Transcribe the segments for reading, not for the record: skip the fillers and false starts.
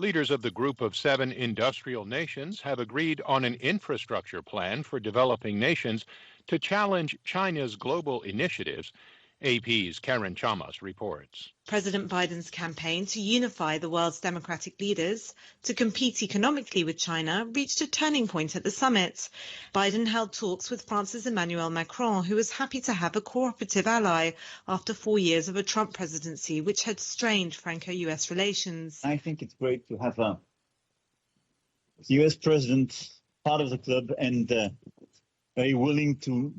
Leaders of the Group of Seven Industrial Nations have agreed on an infrastructure plan for developing nations to challenge China's global initiatives. AP's Karen Chamas reports. President Biden's campaign to unify the world's democratic leaders to compete economically with China reached a turning point at the summit. Biden held talks with France's Emmanuel Macron, who was happy to have a cooperative ally after 4 years of a Trump presidency, which had strained Franco-US relations. I think it's great to have a US president part of the club and very willing to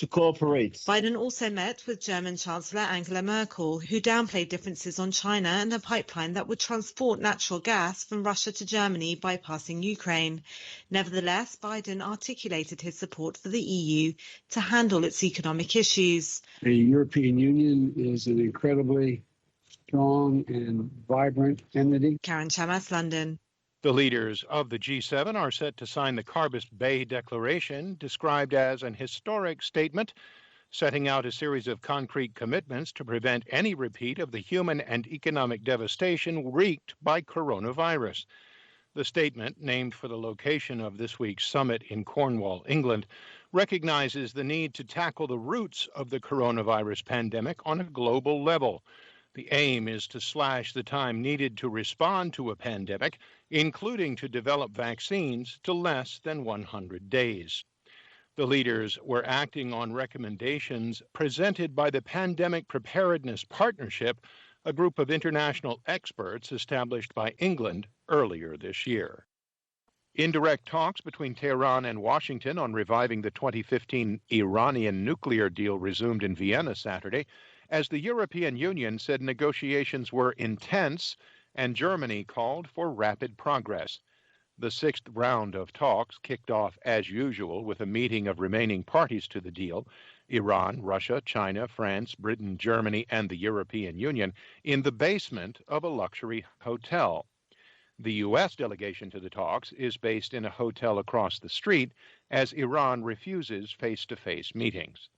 cooperate. Biden also met with German Chancellor Angela Merkel, who downplayed differences on China and a pipeline that would transport natural gas from Russia to Germany, bypassing Ukraine. Nevertheless, Biden articulated his support for the EU to handle its economic issues. The European Union is an incredibly strong and vibrant entity. Karen Chamas, London. The leaders of the G7 are set to sign the Carbis Bay Declaration, described as an historic statement setting out a series of concrete commitments to prevent any repeat of the human and economic devastation wreaked by coronavirus. The statement, named for the location of this week's summit in Cornwall, England, recognizes the need to tackle the roots of the coronavirus pandemic on a global level. The aim is to slash the time needed to respond to a pandemic, including to develop vaccines, to less than 100 days. The leaders were acting on recommendations presented by the Pandemic Preparedness Partnership, a group of international experts established by England earlier this year. Indirect talks between Tehran and Washington on reviving the 2015 Iranian nuclear deal resumed in Vienna Saturday, as the European Union said negotiations were intense and Germany called for rapid progress. The sixth round of talks kicked off as usual with a meeting of remaining parties to the deal, Iran, Russia, China, France, Britain, Germany, and the European Union, in the basement of a luxury hotel. The U.S. delegation to the talks is based in a hotel across the street as Iran refuses face-to-face meetings.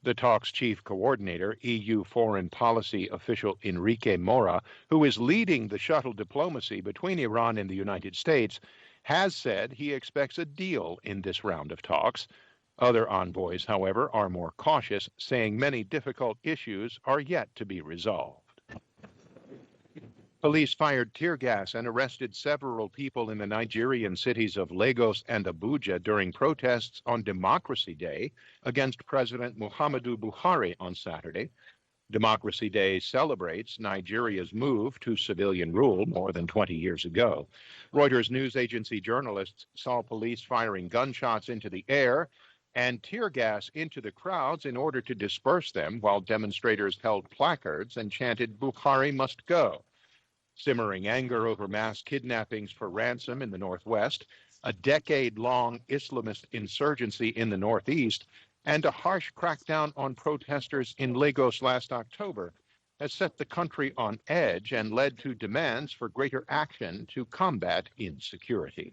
The talks' chief coordinator, EU foreign policy official Enrique Mora, who is leading the shuttle diplomacy between Iran and the United States, has said he expects a deal in this round of talks. Other envoys, however, are more cautious, saying many difficult issues are yet to be resolved. Police fired tear gas and arrested several people in the Nigerian cities of Lagos and Abuja during protests on Democracy Day against President Muhammadu Buhari on Saturday. Democracy Day celebrates Nigeria's move to civilian rule more than 20 years ago. Reuters news agency journalists saw police firing gunshots into the air and tear gas into the crowds in order to disperse them, while demonstrators held placards and chanted, "Buhari must go." Simmering anger over mass kidnappings for ransom in the Northwest, a decade-long Islamist insurgency in the Northeast, and a harsh crackdown on protesters in Lagos last October has set the country on edge and led to demands for greater action to combat insecurity.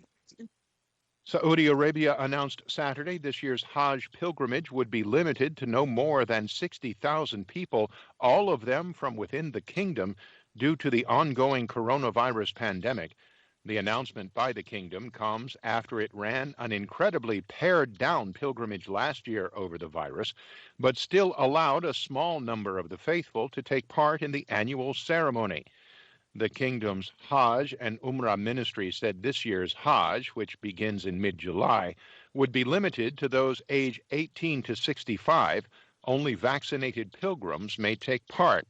Saudi Arabia announced Saturday this year's Hajj pilgrimage would be limited to no more than 60,000 people, all of them from within the kingdom, due to the ongoing coronavirus pandemic. The announcement by the kingdom comes after it ran an incredibly pared-down pilgrimage last year over the virus, but still allowed a small number of the faithful to take part in the annual ceremony. The kingdom's Hajj and Umrah ministry said this year's Hajj, which begins in mid-July, would be limited to those age 18 to 65. Only vaccinated pilgrims may take part.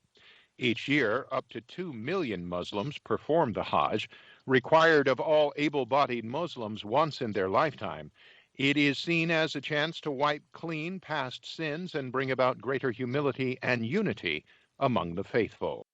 Each year, up to 2 million Muslims perform the Hajj, required of all able-bodied Muslims once in their lifetime. It is seen as a chance to wipe clean past sins and bring about greater humility and unity among the faithful.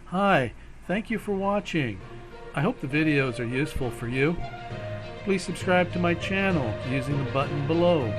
Hi, thank you for watching. I hope the videos are useful for you. Please subscribe to my channel using the button below.